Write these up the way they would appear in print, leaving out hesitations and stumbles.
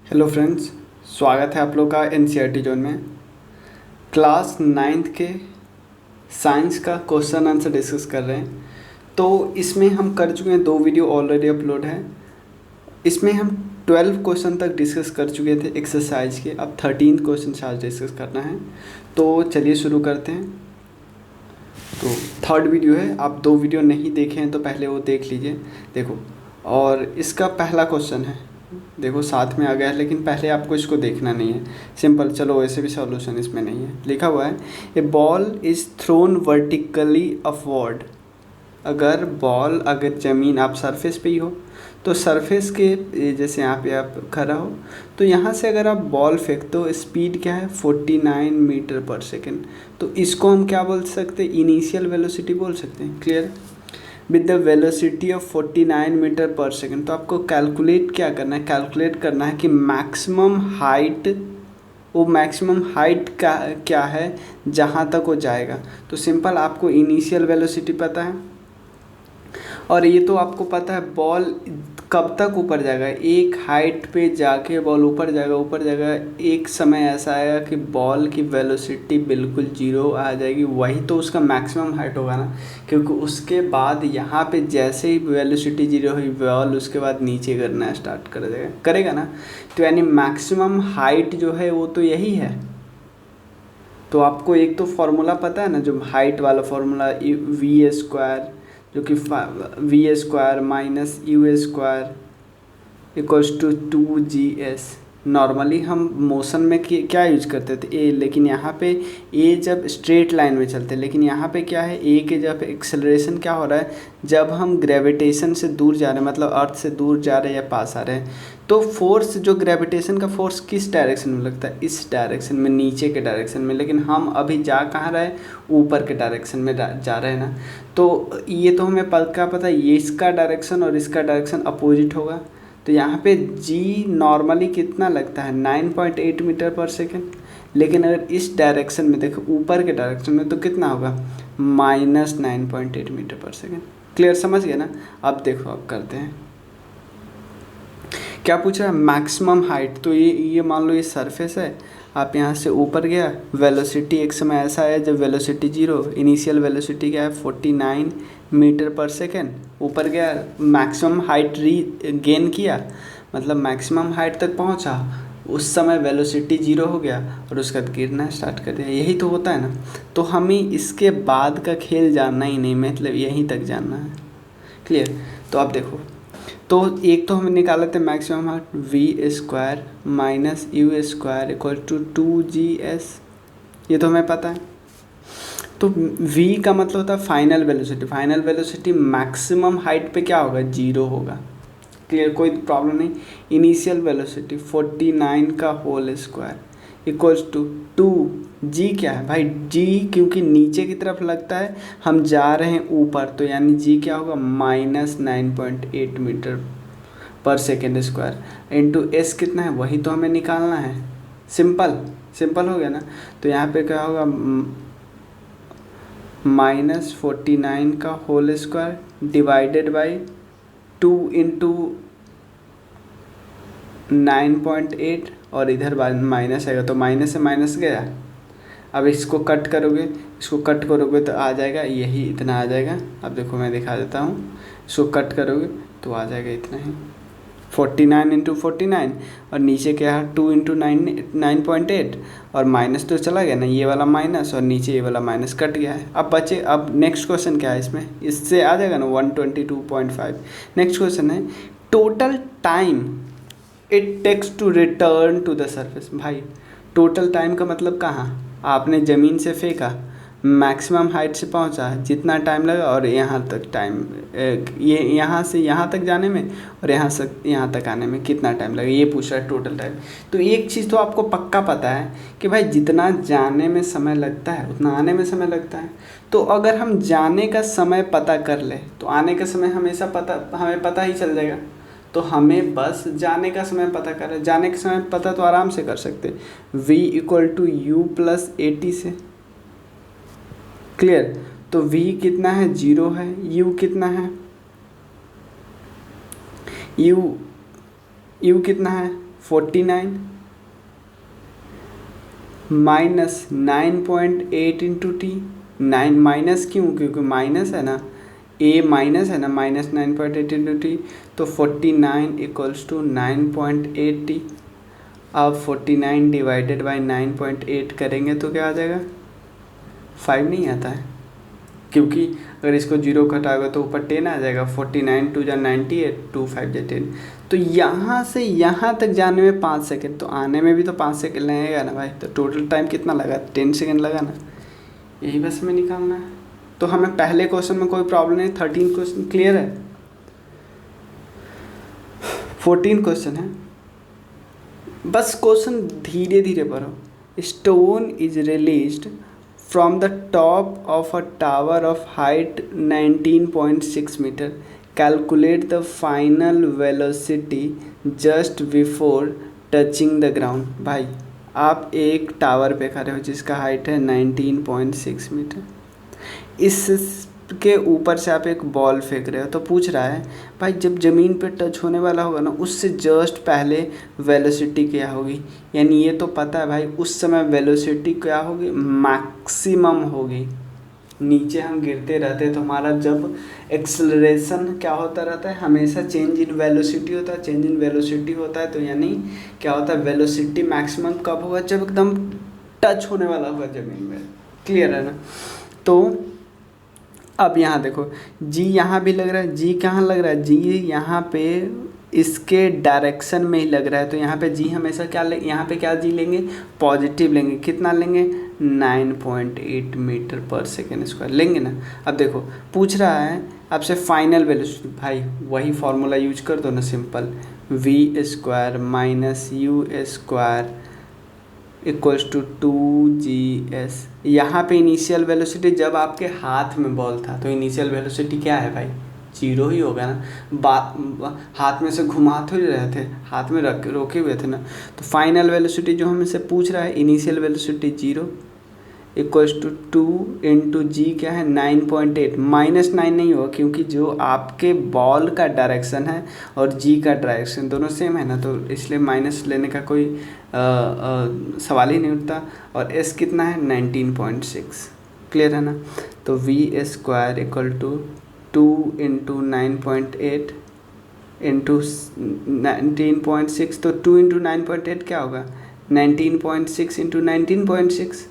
Hello friends, स्वागत है आप लोग का एनसीईआरटी जोन में। क्लास 9th के साइंस का क्वेश्चन आंसर डिस्कस कर रहे हैं। तो इसमें हम कर चुके हैं 2 वीडियो ऑलरेडी अपलोड है। इसमें हम 12 क्वेश्चन तक डिस्कस कर चुके थे एक्सरसाइज के। अब 13 क्वेश्चन आज डिस्कस करना है। तो चलिए शुरू करते हैं। तो थर्ड वीडियो है, आप 2 वीडियो नहीं देखे हैं तो पहले वो देख लीजिए। देखो, और इसका पहला क्वेश्चन है, देखो साथ में आ गया है, लेकिन पहले आपको इसको देखना नहीं है। सिंपल, चलो वैसे भी सॉल्यूशन इसमें नहीं है। लिखा हुआ है a ball is thrown vertically upward. अगर ज़मीन आप सरफेस पे ही हो तो सरफेस के जैसे यहाँ पे आप खड़ा हो तो यहाँ से अगर आप बॉल फेंक तो स्पीड क्या है 49 मीटर पर सेकेंड। तो इसको हम क्या बोल सकते हैं, इनिशियल वेलोसिटी बोल सकते हैं। Clear, with the velocity of 49 metre per second. तो आपको कैलकुलेट क्या करना है, कैलकुलेट करना है कि मैक्सिमम हाइट, वो मैक्सिमम हाइट का क्या है जहाँ तक वो जाएगा। तो सिंपल, आपको इनिशियल वेलोसिटी पता है और ये तो आपको पता है बॉल कब तक ऊपर जाएगा। एक हाइट पे जाके बॉल ऊपर जाएगा। एक समय ऐसा आएगा कि बॉल की वेलोसिटी बिल्कुल 0 आ जाएगी। वही तो उसका मैक्सिमम हाइट होगा ना, क्योंकि उसके बाद यहाँ पे जैसे ही वेलोसिटी 0 हुई बॉल उसके बाद नीचे गिरना स्टार्ट करेगा ना। तो यानी मैक्सिमम हाइट जो है वो तो यही है। तो आपको एक तो फॉर्मूला पता है ना, जो हाइट वाला फॉर्मूला v² जो कि v² minus u² equals to 2gs। Normally हम मोशन में क्या यूज करते थे, ए, लेकिन यहाँ पे ए जब स्ट्रेट लाइन में चलते हैं, लेकिन यहाँ पे क्या है, ए के जब एक्सेलरेशन क्या हो रहा है, जब हम ग्रेविटेशन से दूर जा रहे हैं, मतलब अर्थ से दूर जा रहे हैं या पास आ रहे हैं, तो फोर्स, जो ग्रेविटेशन का फोर्स किस डायरेक्शन में लगता है, इस डायरेक्शन में, नीचे के डायरेक्शन में। लेकिन हम अभी जा कहाँ रहे, ऊपर के डायरेक्शन में जा रहे हैं ना। तो ये तो हमें पता है, ये इसका डायरेक्शन और इसका डायरेक्शन अपोजिट होगा। तो यहाँ पे g नॉर्मली कितना लगता है 9.8 मीटर पर सेकेंड, लेकिन अगर इस डायरेक्शन में देखो, ऊपर के डायरेक्शन में, तो कितना होगा -9.8 मीटर पर सेकेंड। क्लियर, समझ गए ना। अब देखो, अब करते हैं क्या पूछ रहा है, मैक्सिमम हाइट। तो ये मान लो ये सरफेस है, आप यहाँ से ऊपर गया, वेलोसिटी एक समय ऐसा है जब वेलोसिटी 0, इनिशियल वेलोसिटी क्या है 49 मीटर पर सेकेंड, ऊपर गया, मैक्सिमम हाइट गेन किया, मतलब मैक्सिमम हाइट तक पहुँचा, उस समय वेलोसिटी 0 हो गया और उसके बाद गिरना स्टार्ट कर दिया। यही तो होता है ना। तो हमें इसके बाद का खेल जानना ही नहीं, मतलब यहीं तक जानना है। क्लियर। तो आप देखो, तो एक तो हमें निकाले थे maximum height v² minus u² equal to 2gs। ये तो हमें पता है। तो v का मतलब होता है final velocity. Final velocity maximum height पे क्या होगा, 0 होगा। क्लियर, कोई प्रॉब्लम नहीं। इनिशियल वेलोसिटी 49 का whole square equals to 2g। क्या है भाई, g क्योंकि नीचे की तरफ लगता है, हम जा रहे हैं ऊपर, तो यानी g क्या होगा -9.8 metre per second square into s कितना है, वही तो हमें निकालना है। सिंपल हो गया ना। तो यहाँ पे क्या होगा -49 का whole square divided by 2 into 9.8 और इधर माइनस आएगा, तो माइनस से माइनस गया। अब इसको कट करोगे तो आ जाएगा यही, इतना आ जाएगा। अब देखो मैं दिखा देता हूँ, इसको कट करोगे तो आ जाएगा इतना ही, 49 इंटू 49 और नीचे क्या है 2 इंटू 9.8 और माइनस तो चला गया ना, ये वाला माइनस और नीचे ये वाला माइनस कट गया है। अब बचे, अब नेक्स्ट क्वेश्चन क्या है इसमें, इससे आ जाएगा ना 122.5। नेक्स्ट क्वेश्चन है total time it takes to return to the surface. भाई टोटल टाइम का मतलब कहाँ, आपने ज़मीन से फेंका, मैक्सिमम हाइट से पहुँचा, जितना टाइम लगा, और यहाँ तक टाइम, ये यहाँ से यहाँ तक जाने में और यहाँ से यहाँ तक आने में कितना टाइम लगा, ये पूछ रहा है टोटल टाइम। तो एक चीज़ तो आपको पक्का पता है कि भाई जितना जाने में समय लगता है उतना आने में समय लगता है। तो अगर हम जाने का समय पता कर ले तो आने का समय हमें पता ही चल जाएगा। तो हमें बस जाने का समय पता कर, जाने का समय पता तो आराम से कर सकते, v = u+80 से। क्लियर। तो v कितना है 0 है, u कितना है, u कितना है 49 माइनस 9.8 इंटू टी, 9 माइनस क्यों, क्योंकि माइनस है ना, ए माइनस है ना, माइनस 9.8 इंटू टी, तो 49 इक्वल्स टू 9.8 टी। अब 49 डिवाइडेड बाई 9.8 करेंगे तो क्या आ जाएगा, 5 नहीं आता है, क्योंकि अगर इसको जीरो घटाओगे तो ऊपर 10 आ जाएगा। 49 टू जा 98, 2 5 जा 10। तो यहाँ से यहाँ तक जाने में 5 सेकेंड, तो आने में भी तो 5 सेकेंड लगेगा ना भाई। तो टोटल टाइम कितना लगा, 10 सेकेंड लगा ना, यही बस में निकालना है। तो हमें पहले क्वेश्चन में कोई प्रॉब्लम नहीं, 13 क्वेश्चन क्लियर है। 14 क्वेश्चन है, बस क्वेश्चन धीरे धीरे पढ़ो। Stone is released from the top of a tower of height 19.6 meter. Calculate the final velocity just before touching the ground. भाई आप एक टावर पे खड़े हो जिसका हाइट है 19.6 मीटर, इसके ऊपर से आप एक बॉल फेंक रहे हो। तो पूछ रहा है भाई जब ज़मीन पे टच होने वाला होगा ना, उससे जस्ट पहले वेलोसिटी क्या होगी। यानी ये तो पता है भाई उस समय वेलोसिटी क्या होगी, मैक्सिमम होगी। नीचे हम गिरते रहते हैं तो हमारा जब एक्सेलरेशन क्या होता रहता है, हमेशा चेंज इन वेलोसिटी होता है। चेंज इन वेलोसिटी होता है तो यानी क्या होता है, वेलोसिटी मैक्सिमम कब होगा, जब एकदम टच होने वाला होगा ज़मीन में। क्लियर है ना। तो अब यहाँ देखो जी यहाँ भी लग रहा है, जी कहाँ लग रहा है, जी यहाँ पे इसके डायरेक्शन में ही लग रहा है। तो यहाँ पे जी हमेशा क्या ले, यहाँ पे क्या जी लेंगे, पॉजिटिव लेंगे। कितना लेंगे, 9.8 मीटर पर सेकेंड स्क्वायर लेंगे ना। अब देखो पूछ रहा है आपसे फाइनल वेलोसिटी, भाई वही फार्मूला यूज कर दो ना, simple V square minus U square equals to 2GS। यहाँ पे इनिशियल वेलोसिटी जब आपके हाथ में बॉल था तो इनिशियल वेलोसिटी क्या है भाई, जीरो ही होगा ना। हाथ में से घुमा तो ही रहे थे, हाथ में रख रोके हुए थे ना। तो फाइनल वेलोसिटी जो हमसे पूछ रहा है, initial velocity 0 equals to 2 into g क्या है 9.8। माइनस 9 नहीं होगा क्योंकि जो आपके बॉल का डायरेक्शन है और जी का डायरेक्शन दोनों सेम है ना, तो इसलिए माइनस लेने का कोई सवाल ही नहीं उठता। और एस कितना है 19.6। क्लियर है ना। तो V square equal to 2 into 9.8 into 19.6। तो 2 इंटू 9.8 क्या होगा, 19.6 इंटू 19.6।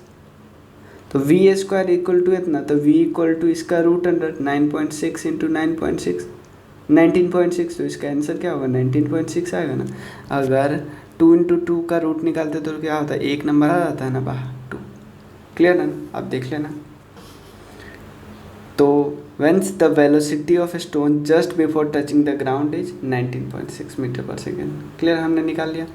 तो वी स्क्वायर इक्वल टू इतना, तो वी इक्वल टू इसका रूट अंडर 9.6 इंटू 9.6 19.6। तो इसका आंसर क्या होगा 19.6 आएगा ना। अगर 2 इंटू 2 का रूट निकालते तो क्या होता है, एक नंबर आ जाता है ना बाहर 2। क्लियर है ना, आप देख लेना। तो hence the velocity of stone just before touching the ground is 19.6 metre per second. Clear, हमने निकाल लिया।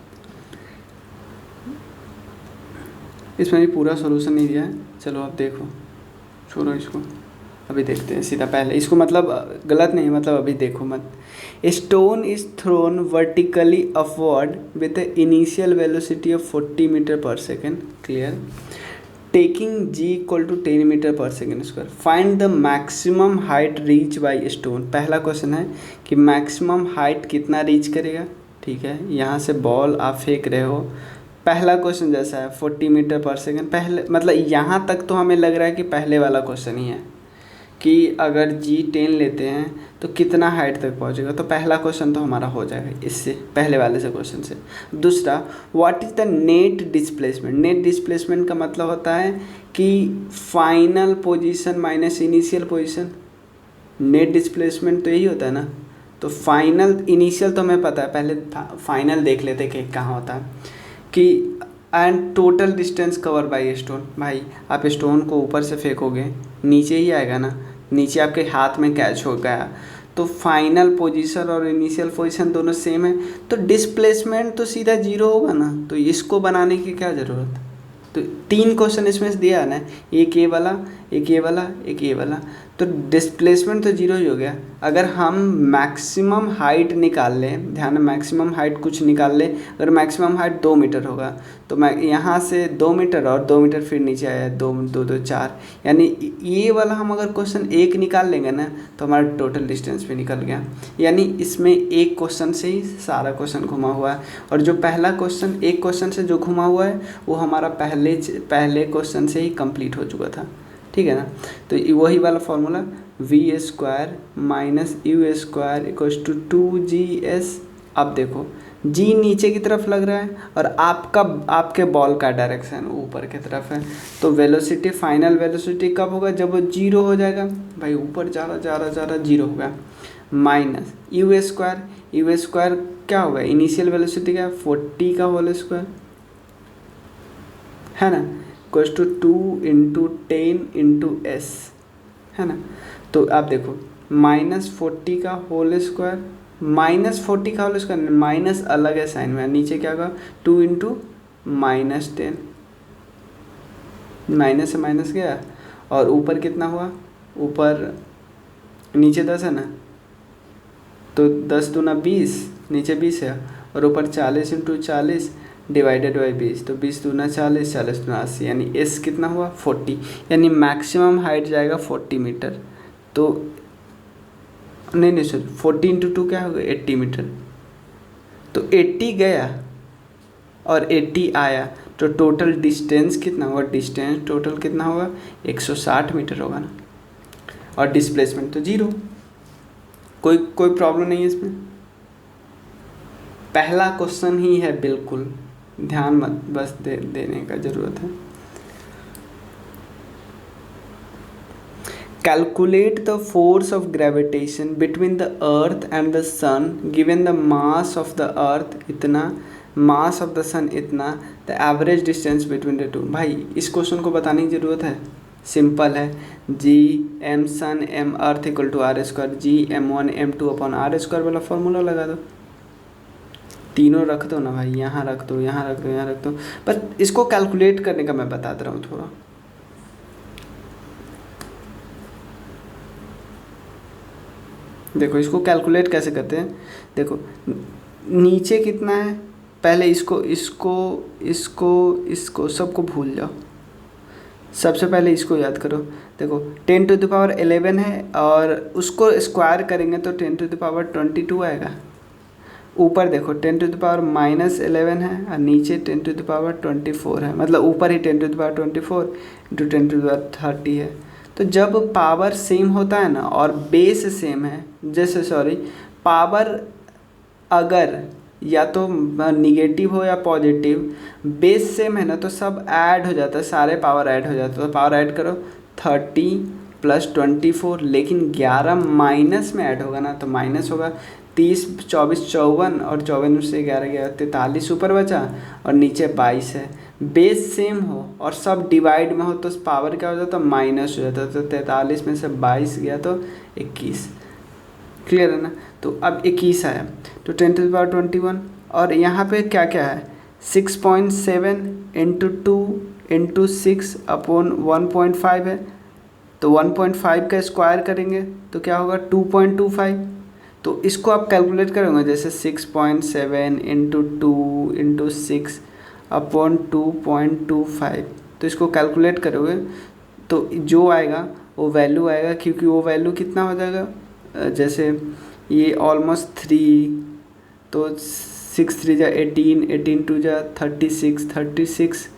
इसमें भी पूरा सॉल्यूशन नहीं दिया है, चलो आप देखो, छोड़ो इसको, अभी देखते हैं सीधा। पहले इसको मतलब गलत नहीं, मतलब अभी देखो मत। Stone is thrown vertically upward with initial velocity of 40 metre per second. Clear. Taking g equal to 10 metre per second square. Find the maximum height reach by stone. पहला क्वेश्चन है कि मैक्सिमम हाइट कितना reach करेगा। ठीक है, यहाँ से ball आप फेंक रहे हो, पहला क्वेश्चन जैसा है 40 मीटर पर सेकेंड। पहले मतलब यहाँ तक तो हमें लग रहा है कि पहले वाला क्वेश्चन ही है कि अगर जी 10 लेते हैं तो कितना हाइट तक पहुँचेगा। तो पहला क्वेश्चन तो हमारा हो जाएगा इससे, पहले वाले से क्वेश्चन से। दूसरा, what is the net displacement. Net displacement का मतलब होता है कि final position minus initial position. Net displacement तो यही होता है ना। तो फाइनल, इनिशियल तो हमें पता है, पहले फाइनल देख लेते कि कहाँ होता है कि and total distance cover by stone. भाई आप स्टोन को ऊपर से फेंकोगे नीचे ही आएगा ना, नीचे आपके हाथ में कैच हो गया। तो फाइनल पोजीशन और इनिशियल पोजीशन दोनों सेम है, तो डिस्प्लेसमेंट तो सीधा 0 होगा ना। तो इसको बनाने की क्या ज़रूरत। तो 3 क्वेश्चन इसमें से दिया है ना, एक ये वाला, एक ये वाला, एक ये वाला, तो डिस्प्लेसमेंट तो जीरो ही हो गया। अगर हम मैक्सिमम हाइट निकाल लें, ध्यान, मैक्सिमम हाइट कुछ निकाल लें, अगर मैक्सिमम हाइट 2 मीटर होगा तो मैं यहाँ से 2 मीटर और 2 मीटर फिर नीचे आया, 2 2 2 4, यानी ये वाला हम अगर क्वेश्चन एक निकाल लेंगे ना तो हमारा टोटल डिस्टेंस भी निकल गया। यानी इसमें एक क्वेश्चन से ही सारा क्वेश्चन घुमा हुआ है, और जो पहला क्वेश्चन एक क्वेश्चन से जो घुमा हुआ है वो हमारा पहले क्वेश्चन से ही कंप्लीट हो चुका था, ठीक है ना। तो वही वाला formula v² minus u² equals to 2gs। अब देखो g नीचे की तरफ लग रहा है और आपके बॉल का डायरेक्शन ऊपर की तरफ है, तो वेलोसिटी, फाइनल वेलोसिटी कब होगा, जब वो जीरो हो जाएगा भाई, ऊपर जा रहा जीरो होगा, माइनस u² क्या होगा, इनिशियल वेलोसिटी क्या है 40 का होल स्क्वायर है ना, equals to 2 into 10 into S, है ना। तो आप देखो -40 का होल स्क्वायर, -40 का होल स्क्वायर, माइनस अलग है साइन में, नीचे क्या होगा 2 इंटू -10, माइनस से माइनस गया, और ऊपर कितना हुआ, ऊपर नीचे 10 है ना, तो 10 दूना 20, नीचे 20 है, और ऊपर 40 इंटू 40 डिवाइडेड बाई 20, तो 20 दूना 40, 40 दूना 80, यानी एस कितना हुआ 40, यानी मैक्सिमम हाइट जाएगा 40 मीटर। तो नहीं सॉरी, 40 इंटू 2 क्या होगा 80 मीटर, तो 80 गया और 80 आया, तो टोटल डिस्टेंस कितना होगा, डिस्टेंस टोटल कितना होगा 160 मीटर होगा ना, और डिस्प्लेसमेंट तो जीरो, कोई प्रॉब्लम नहीं है इसमें। पहला क्वेश्चन ही है, बिल्कुल ध्यान मत बस देने का ज़रूरत है। Calculate the force of gravitation between the earth and the sun given the mass of the earth इतना, mass of the sun इतना, the average distance between the two। भाई इस क्वेश्चन को बताने की ज़रूरत है, सिंपल है, G M sun M earth equal to r², G m1 m2 upon r² वाला फॉर्मूला लगा दो, तीनों रख दो ना भाई, यहाँ रख दो, यहाँ रख दो, यहाँ रख दो, बस इसको कैलकुलेट करने का मैं बता रहा हूँ थोड़ा। देखो इसको कैलकुलेट कैसे करते हैं, देखो नीचे कितना है, पहले इसको सबको भूल जाओ, सबसे पहले इसको याद करो। देखो 10⁻11 है और उसको स्क्वायर करेंगे तो 10⁻22 आएगा। ऊपर देखो 10⁻−11 है और नीचे 10⁻24 है, मतलब ऊपर ही 10⁻24 इंटू 10⁻30 है। तो जब पावर सेम होता है ना और बेस सेम है, जैसे सॉरी पावर अगर या तो निगेटिव हो या पॉजिटिव, बेस सेम है ना तो सब ऐड हो जाता है, सारे पावर ऐड हो जाता है। तो पावर ऐड करो 30 + 24, लेकिन 11 माइनस में ऐड होगा ना, तो माइनस होगा 30 24 54, और 54 से 11 गया 43 ऊपर बचा, और नीचे 22 है। बेस सेम हो और सब डिवाइड में हो तो पावर क्या हो जाता है, माइनस हो जाता है। तो 43 में से 22 गया तो 21, क्लियर है ना। तो अब 21 आया तो 10⁻21, और यहाँ पे क्या क्या है 6.7 × 2 × 6 अपॉन 1.5 है, तो 1.5 का स्क्वायर करेंगे तो क्या होगा 2.25। तो इसको आप कैलकुलेट करोगे जैसे 6.7 × 2 × 6 अपॉन 2.25, तो इसको कैलकुलेट करोगे तो जो आएगा वो वैल्यू आएगा, क्योंकि वो वैल्यू कितना हो जाएगा, जैसे ये ऑलमोस्ट 3, तो 6 3 जा 18, 18 2 जा 36, 36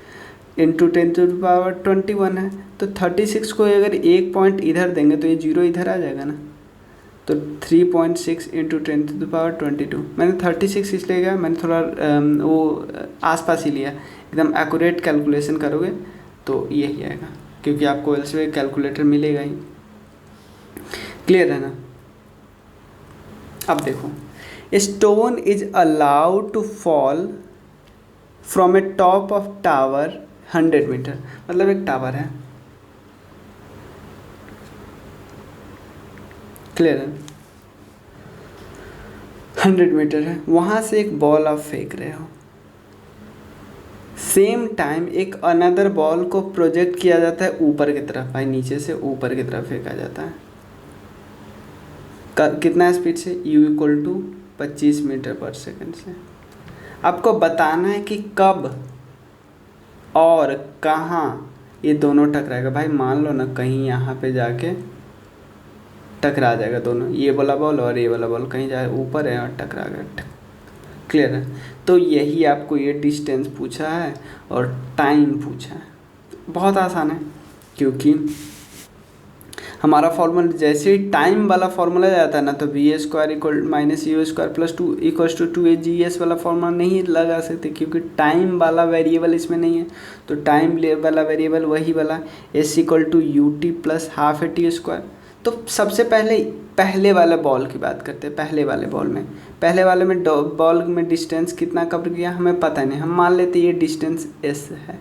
इंटू 10⁻21 है। तो 36 को अगर एक पॉइंट इधर देंगे तो ये 0 इधर आ जाएगा ना, तो 3.6 इंटू 10⁻22। मैंने 36 इसलिए गया, मैंने थोड़ा वो आसपास ही लिया, एकदम एक्यूरेट कैलकुलेशन करोगे तो यही आएगा, क्योंकि आपको एल्सवेयर कैलकुलेटर मिलेगा ही, क्लियर है ना। अब देखो stone is allowed to fall from a top of tower 100 metre, मतलब एक टावर है, क्लियर है, 100 मीटर है, वहाँ से एक बॉल आप फेंक रहे हो, सेम टाइम एक अनदर बॉल को प्रोजेक्ट किया जाता है ऊपर की तरफ, भाई नीचे से ऊपर की तरफ फेंका जाता है। कितना स्पीड से, u इक्वल टू 25 मीटर पर सेकंड से। आपको बताना है कि कब और कहाँ ये दोनों टकराएगा। भाई मान लो ना कहीं यहाँ पे जाके टकरा जाएगा दोनों, ये वाला बॉल और ये वाला बॉल कहीं जाए ऊपर है और टकरा गया। क्लियर है? तो यही आपको ये डिस्टेंस पूछा है और टाइम पूछा है। बहुत आसान है, क्योंकि हमारा फॉर्मूला जैसे ही टाइम वाला फॉर्मूला जाता है ना, तो V A square equal minus U square plus 2 equals to 2AGS वाला फॉर्मूला नहीं लगा सकते, क्योंकि टाइम वाला वेरिएबल इसमें नहीं है। तो टाइम वाला वेरिएबल वही वाला S equal to U T plus half A T square. तो सबसे पहले वाले बॉल की बात करते हैं। पहले वाले बॉल में बॉल में डिस्टेंस कितना कवर किया हमें पता नहीं, हम मान लेते ये डिस्टेंस एस है,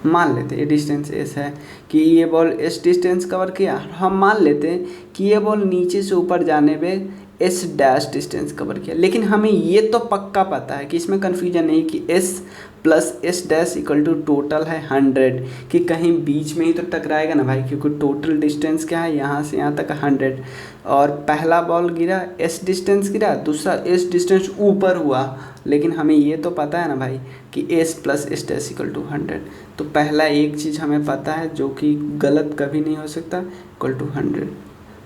मान लेते ये डिस्टेंस एस है कि ये बॉल एस डिस्टेंस कवर किया। हम मान लेते हैं कि ये बॉल नीचे से ऊपर जाने पे एस डैश डिस्टेंस कवर किया, लेकिन हमें ये तो पक्का पता है कि इसमें कन्फ्यूजन नहीं कि S plus S dash equal to total है 100, कि कहीं बीच में ही तो टकराएगा ना भाई, क्योंकि टोटल डिस्टेंस क्या है यहाँ से यहाँ तक 100। और पहला बॉल गिरा एस डिस्टेंस गिरा, दूसरा एस डिस्टेंस ऊपर हुआ, लेकिन हमें ये तो पता है ना भाई कि S plus S dash equal to 100। तो पहला एक चीज़ हमें पता है जो कि गलत कभी नहीं हो सकता, इक्वल टू 100।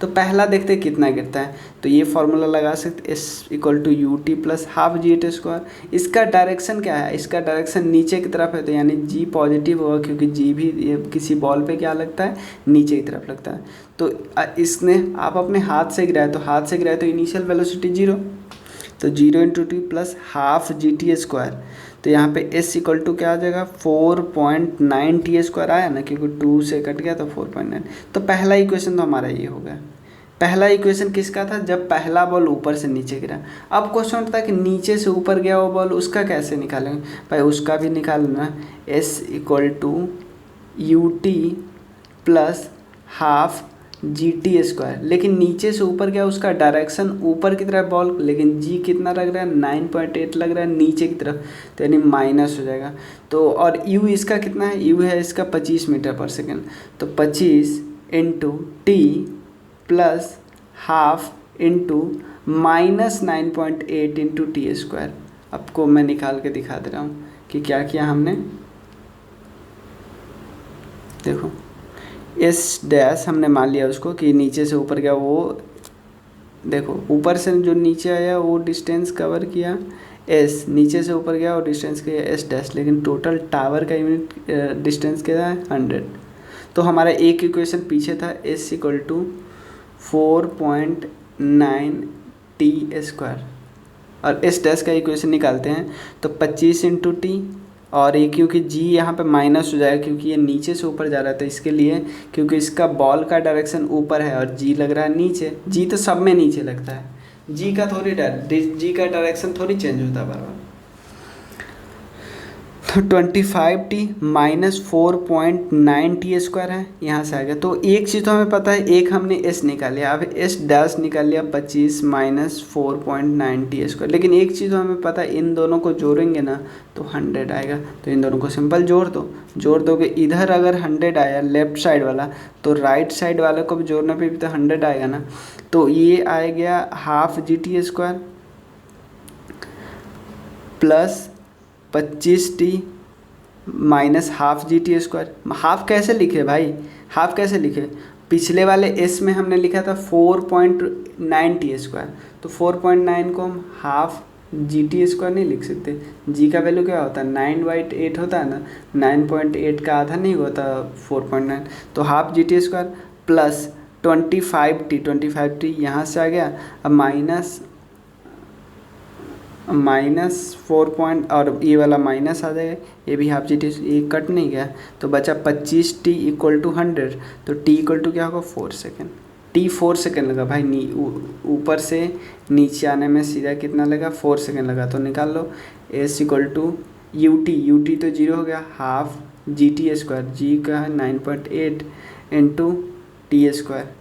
तो पहला देखते कितना गिरता है, तो ये फॉर्मूला लगा सकते S equal to U T plus half G T square. इसका डायरेक्शन क्या है, इसका डायरेक्शन नीचे की तरफ है, तो यानी जी पॉजिटिव होगा, क्योंकि जी भी ये किसी बॉल पे क्या लगता है, नीचे की तरफ लगता है। तो इसने आप अपने हाथ से गिराए, तो हाथ से गिराए तो इनिशियल वेलोसिटी 0, तो 0 into T plus half G T square. तो यहाँ पे s इक्वल टू क्या आ जाएगा 4.9 टी स्क्वायर आया ना, क्योंकि 2 से कट गया तो 4.9। तो पहला इक्वेशन तो हमारा ये हो गया। पहला इक्वेशन किसका था, जब पहला बॉल ऊपर से नीचे गिरा। अब क्वेश्चन उठता है कि नीचे से ऊपर गया वो बॉल, उसका कैसे निकालेंगे। भाई उसका भी निकालना, s equal to U T plus half G T square. लेकिन नीचे से ऊपर गया, उसका डायरेक्शन ऊपर की तरफ बॉल, लेकिन जी कितना लग रहा है 9.8 लग रहा है नीचे की तरफ, तो यानी माइनस हो जाएगा। तो और यू इसका कितना है, यू है इसका 25 मीटर पर सेकेंड, तो 25 into T plus half into minus 9.8 into T square. आपको मैं निकाल के दिखा दे रहा हूँ कि क्या किया हमने। देखो एस डैश हमने मान लिया उसको कि नीचे से ऊपर गया, वो देखो ऊपर से जो नीचे आया वो डिस्टेंस कवर किया एस, नीचे से ऊपर गया और डिस्टेंस किया एस डैश, लेकिन टोटल टावर का यूनिट डिस्टेंस क्या है 100। तो हमारा एक इक्वेशन पीछे था S equal to 4.9 T square, और एस डैश का इक्वेशन निकालते हैं तो 25 इंटू टी, और ये क्योंकि जी यहाँ पे माइनस हो जाएगा क्योंकि ये नीचे से ऊपर जा रहा था, इसके लिए क्योंकि इसका बॉल का डायरेक्शन ऊपर है और जी लग रहा है नीचे। जी तो सब में नीचे लगता है, जी का डायरेक्शन थोड़ी चेंज होता है बार बार। तो 25t माइनस 4.9 टी स्क्वायर है, यहाँ से आ गया। तो एक चीज़ तो हमें पता है, एक हमने s निकाल लिया, अब s डैश निकाल लिया 25 माइनस 4.9 टी स्क्वायर। लेकिन एक चीज़ तो हमें पता है, इन दोनों को जोड़ेंगे ना तो 100 आएगा। तो इन दोनों को सिंपल जोड़ दोगे। इधर अगर 100 आया लेफ्ट साइड वाला, तो राइट साइड वाले को भी जोड़ने पे भी तो 100 आएगा ना। तो ये आ गया half G T square plus 25t minus half G T square. Half कैसे लिखे भाई, हाफ कैसे लिखे, पिछले वाले s में हमने लिखा था 4.9 टी स्क्वायर, तो 4.9 को हम हाफ जी टी स्क्वायर नहीं लिख सकते। जी का वैल्यू क्या होता है 9/8 होता है ना, 9.8 का आधा नहीं होता 4.9, तो half G T square plus 25t यहाँ से आ गया। अब माइनस 4 और ये वाला माइनस आ जाएगा, ये भी हाफ जी टी, ये कट नहीं गया, तो बचा 25t इक्वल टू 100। तो t इक्वल टू क्या होगा 4 सेकेंड। t 4 सेकेंड लगा भाई, ऊपर से नीचे आने में सीधा कितना लगा 4 सेकेंड लगा। तो निकाल लो s equal to you T तो 0 हो गया, half G T square, G का है 9.8 इंटू टी स्क्वायर,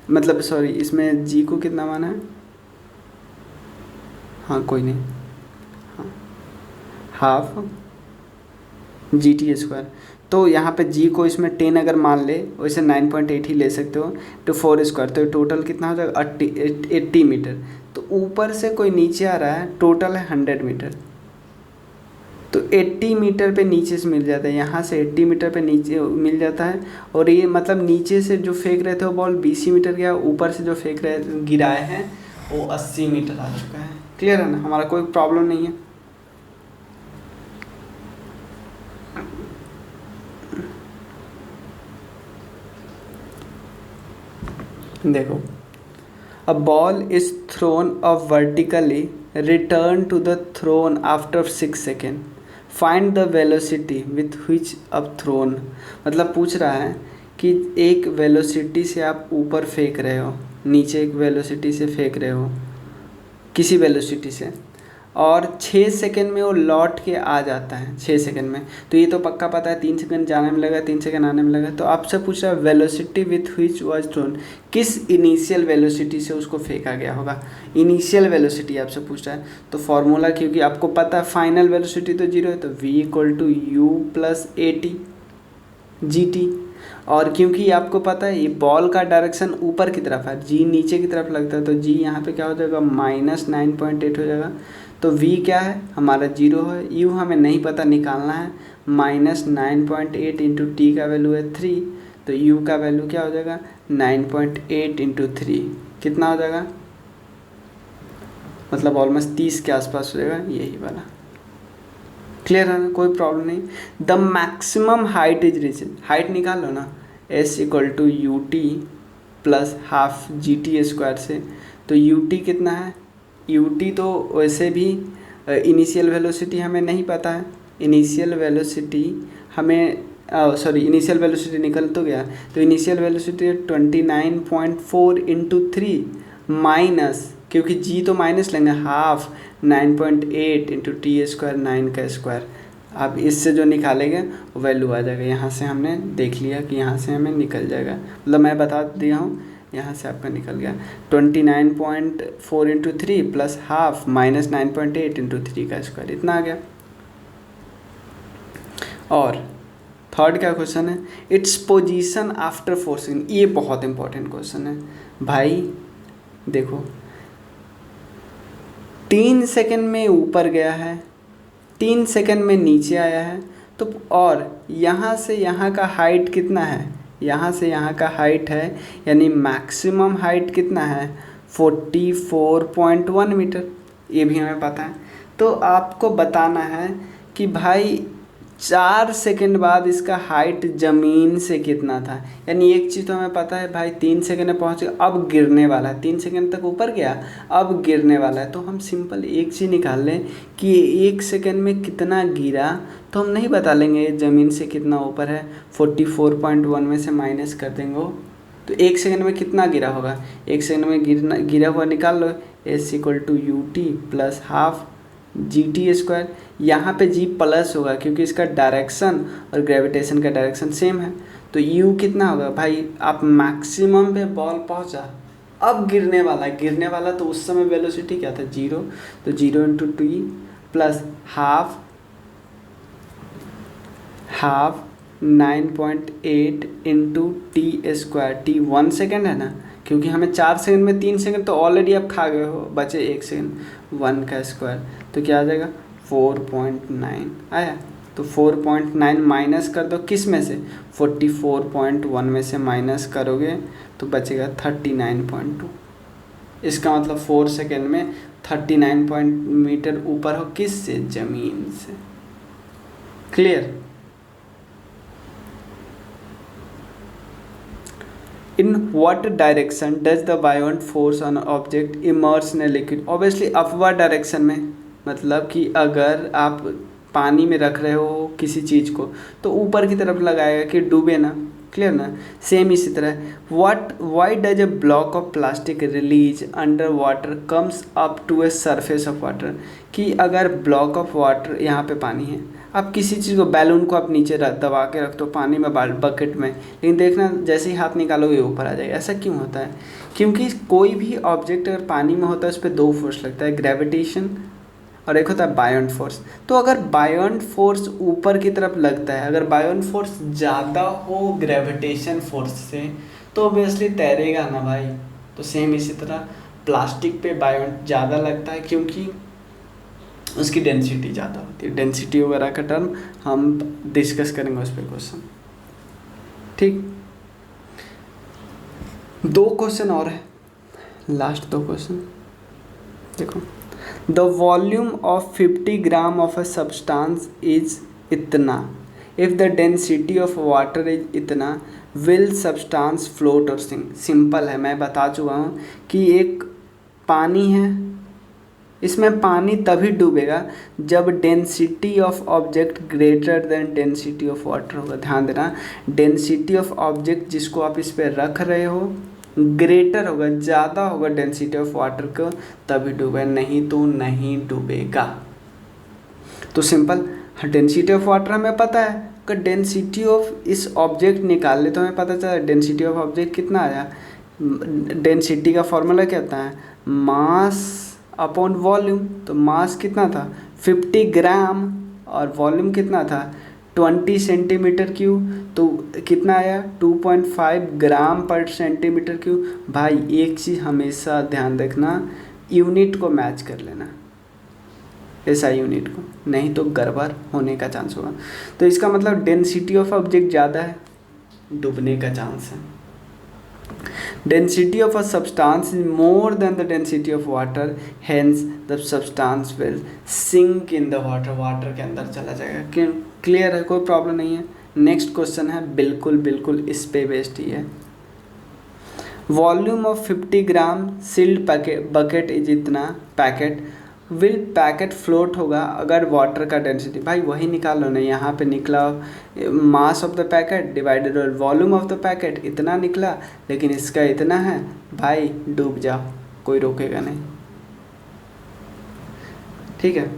मतलब सॉरी इसमें g को कितना माना है, हाँ कोई नहीं, हाँ हाफ जी टी स्क्वायर। तो यहाँ पे जी को इसमें 10 अगर मान ले, वैसे 9.8 ही ले सकते हो, तो 4 स्क्वायर, तो टोटल कितना हो जाएगा 80 मीटर। तो ऊपर से कोई नीचे आ रहा है, टोटल है 100 मीटर, तो 80 मीटर पे नीचे से मिल जाता है, यहाँ से 80 मीटर पे नीचे मिल जाता है। और ये मतलब नीचे से जो फेंक रहे थे वो बॉल 20 मीटर गया, ऊपर से जो फेंक रहे गिराए हैं वो 80 मीटर आ चुका है। क्लियर है ना, हमारा कोई प्रॉब्लम नहीं है। देखो, a ball is thrown up vertically, return to the thrown after 6 second, find the velocity with which अब थ्रोन। मतलब पूछ रहा है कि एक वेलोसिटी से आप ऊपर फेंक रहे हो, नीचे एक वेलोसिटी से फेंक रहे हो, किसी वेलोसिटी से, और 6 सेकेंड में वो लौट के आ जाता है 6 सेकेंड में। तो ये तो पक्का पता है 3 सेकेंड जाने में लगा, 3 सेकेंड आने में लगा। तो आपसे पूछ रहा है velocity with which was thrown, किस इनिशियल वेलोसिटी से उसको फेंका गया होगा, इनिशियल वेलोसिटी आपसे पूछ रहा है। तो फॉर्मूला, क्योंकि आपको पता है फाइनल वेलोसिटी तो 0 है, तो v equal to U plus A T G T. और क्योंकि आपको पता है ये बॉल का डायरेक्शन ऊपर की तरफ है, जी नीचे की तरफ लगता है, तो जी यहाँ पे क्या हो जाएगा -9.8 हो जाएगा। तो v क्या है हमारा 0 है, u हमें नहीं पता निकालना है, -9.8 इंटू टी का वैल्यू है 3, तो u का वैल्यू क्या हो जाएगा 9.8 इंटू 3 कितना हो जाएगा, मतलब ऑलमोस्ट 30 के आसपास हो जाएगा, यही वाला। क्लियर है ना, कोई प्रॉब्लम नहीं। The maximum height is reached, height निकाल लो ना, s equal to U T plus half G T square से। तो यू टी कितना है, यू टी तो वैसे भी इनिशियल वेलोसिटी हमें नहीं पता है, इनिशियल वेलोसिटी हमें सॉरी इनिशियल वेलोसिटी निकल तो गया, तो इनिशियल वेलोसिटी 29.4 इंटू 3 माइनस, क्योंकि जी तो माइनस लेंगे, हाफ 9.8 इंटू टी स्क्वायर 9 का स्क्वायर। अब इससे जो निकालेंगे वैल्यू आ जाएगा, यहाँ से हमने देख लिया कि यहाँ से हमें निकल जाएगा, मतलब मैं बता दिया हूँ, यहाँ से आपका निकल गया 29.4 into 3 plus half minus 9.8 into 3 का स्क्वायर, इतना आ गया। और थर्ड क्या क्वेश्चन है, इट्स पोजीशन आफ्टर 4 सेकेंड, ये बहुत इंपॉर्टेंट क्वेश्चन है भाई। देखो 3 सेकेंड में ऊपर गया है, 3 सेकेंड में नीचे आया है, तो और यहाँ से यहाँ का हाइट कितना है, यहाँ से यहाँ का हाइट है, यानी मैक्सिमम हाइट कितना है 44.1 मीटर, ये भी हमें पता है। तो आपको बताना है कि भाई 4 सेकेंड बाद इसका हाइट ज़मीन से कितना था, यानी एक चीज़ तो हमें पता है भाई 3 सेकेंड में पहुँच गया, अब गिरने वाला है, 3 सेकेंड तक ऊपर गया अब गिरने वाला है। तो हम सिंपल एक चीज़ निकाल लें कि 1 सेकेंड में कितना गिरा, तो हम नहीं बता लेंगे ज़मीन से कितना ऊपर है, 44.1 में से माइनस कर देंगे, तो 1 सेकेंड में कितना गिरा होगा, 1 सेकेंड में गिरा हुआ निकाल लो, s equal to U T plus half G T square. यहाँ पे जी प्लस होगा क्योंकि इसका डायरेक्शन और ग्रेविटेशन का डायरेक्शन सेम है, तो u कितना होगा भाई, आप मैक्सिमम पे बॉल पहुँचा, अब गिरने वाला है, गिरने वाला तो उस समय वेलोसिटी क्या था 0, तो 0 into T plus half 9.8 into T square, T 1 second है ना, क्योंकि हमें 4 सेकंड में 3 सेकंड तो ऑलरेडी आप खा गए हो, बचे 1 सेकंड, 1 का स्क्वायर, तो क्या आ जाएगा 4.9 आया। तो 4.9 माइनस कर दो किस में से, 44.1 में से माइनस करोगे तो बचेगा 39.2। इसका मतलब 4 सेकंड में 39 मीटर ऊपर हो, किस से, ज़मीन से। Clear. In what direction does the buoyant force on an object immerse in a liquid? Obviously upward direction में, मतलब कि अगर आप पानी में रख रहे हो किसी चीज़ को तो ऊपर की तरफ लगाएगा कि डूबे ना, क्लियर ना। सेम इसी तरह why does a block of plastic release under water comes up to a surface of water, कि अगर ब्लॉक ऑफ वाटर, यहाँ पे पानी है, आप किसी चीज़ को, बैलून को आप नीचे दबा के रख दो पानी में, बकेट में, लेकिन देखना जैसे ही हाथ निकालोगे ऊपर आ जाएगा। ऐसा क्यों होता है, क्योंकि कोई भी ऑब्जेक्ट अगर पानी में होता है उस पर 2 फोर्स लगता है, ग्रेविटेशन और एक होता है बायोंट फोर्स। तो अगर बायोंट फोर्स ऊपर की तरफ लगता है, अगर बायोंट फोर्स ज़्यादा हो ग्रेविटेशन फोर्स से, तो ऑब्वियसली तैरेगा ना भाई। तो सेम इसी तरह प्लास्टिक पे बायोंट ज़्यादा लगता है क्योंकि उसकी डेंसिटी ज़्यादा होती है। डेंसिटी वगैरह का टर्म हम डिस्कस करेंगे उस पर क्वेश्चन। ठीक, 2 क्वेश्चन और है, लास्ट 2 क्वेश्चन। देखो, the volume of 50 gram of a substance is इतना, if the density of water is इतना, विल सब्सटेंस फ्लोट और सिंक। सिंपल है, मैं बता चुका हूँ कि एक पानी है, इसमें पानी तभी डूबेगा जब density of object greater than density of water होगा। ध्यान देना, डेंसिटी ऑफ ऑब्जेक्ट जिसको आप इस पर रख रहे हो ग्रेटर होगा, ज़्यादा होगा डेंसिटी ऑफ वाटर को, तभी डूबेगा, नहीं तो नहीं डूबेगा। तो सिंपल, डेंसिटी ऑफ वाटर हमें पता है, अगर डेंसिटी ऑफ इस ऑब्जेक्ट निकाल ले तो हमें पता चला डेंसिटी ऑफ ऑब्जेक्ट कितना आया। डेंसिटी का फॉर्मूला क्या होता है, मास अपॉन वॉल्यूम। तो मास कितना था 50 ग्राम और वॉल्यूम कितना था 20 सेंटीमीटर क्यूब, तो कितना आया 2.5 ग्राम पर सेंटीमीटर क्यूब। भाई एक चीज़ हमेशा ध्यान रखना, यूनिट को मैच कर लेना, ऐसा यूनिट को, नहीं तो गड़बड़ होने का चांस होगा। तो इसका मतलब डेंसिटी ऑफ ऑब्जेक्ट ज़्यादा है, डूबने का चांस है। Density of a substance is more than the density of water, hence the substance will sink in the water, water के अंदर चला जाएगा। क्लियर है, कोई प्रॉब्लम नहीं है। नेक्स्ट क्वेश्चन है, बिल्कुल बिल्कुल इस पे बेस्ड ही है। Volume of 50 gram sealed bucket is इतना, पैकेट विल पैकेट फ्लोट होगा अगर वाटर का डेंसिटी, भाई वही निकालो ना, यहाँ पे निकला मास of the packet divided by volume of the packet, इतना निकला, लेकिन इसका इतना है, भाई डूब जाओ, कोई रोकेगा नहीं। ठीक है,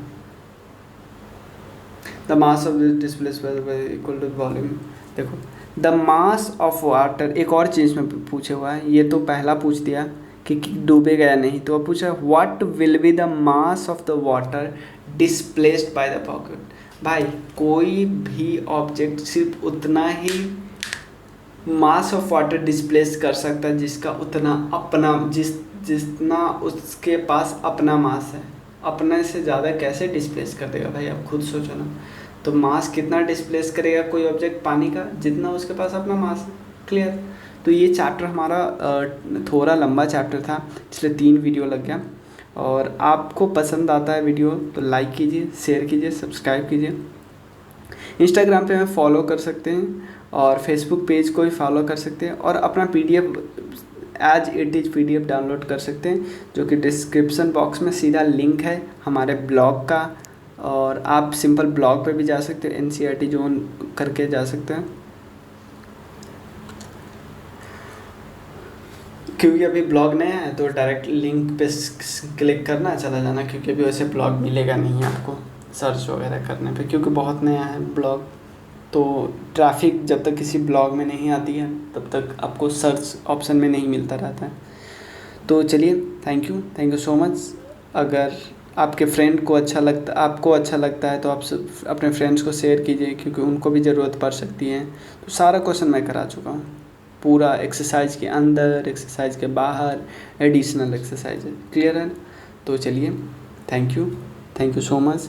the mass of the displacement equal to volume. देखो, द मास ऑफ वाटर, एक और चीज़ में पूछे हुआ है, ये तो पहला पूछ दिया कि डूबेगा या नहीं, तो अब पूछा what will be the mass of the water displaced by the pocket. भाई कोई भी ऑब्जेक्ट सिर्फ उतना ही मास ऑफ वाटर डिस्प्लेस कर सकता है जिसका उतना अपना जितना उसके पास अपना मास है। अपने से ज़्यादा कैसे डिस्प्लेस कर देगा भाई, आप खुद सोचो ना। तो मास कितना डिस्प्लेस करेगा कोई ऑब्जेक्ट पानी का, जितना उसके पास अपना मास है। क्लियर। तो ये चैप्टर हमारा थोड़ा लंबा चैप्टर था, इसलिए 3 वीडियो लग गया। और आपको पसंद आता है वीडियो तो लाइक कीजिए, शेयर कीजिए, सब्सक्राइब कीजिए। इंस्टाग्राम पे हमें फॉलो कर सकते हैं और फेसबुक पेज को भी फॉलो कर सकते हैं, और अपना PDF as it is PDF download कर सकते हैं, जो कि डिस्क्रिप्शन बॉक्स में सीधा लिंक है हमारे ब्लॉग का। और आप सिंपल ब्लॉग पे भी जा सकते हैं, NCERT जोन करके जा सकते हैं, क्योंकि अभी ब्लॉग नया है तो डायरेक्ट लिंक पे क्लिक करना, चला जाना, क्योंकि अभी वैसे ब्लॉग मिलेगा नहीं आपको सर्च वगैरह करने पे, क्योंकि बहुत नया है ब्लॉग। तो ट्रैफिक जब तक किसी ब्लॉग में नहीं आती है तब तक आपको सर्च ऑप्शन में नहीं मिलता रहता है। तो चलिए, थैंक यू सो मच। अगर आपके फ्रेंड को आपको अच्छा लगता है तो आप अपने फ्रेंड्स को शेयर कीजिए, क्योंकि उनको भी ज़रूरत पड़ सकती है। तो सारा क्वेश्चन मैं करा चुका हूँ, पूरा एक्सरसाइज के अंदर, एक्सरसाइज के बाहर, एडिशनल एक्सरसाइज है। क्लियर है? तो चलिए, थैंक यू सो मच।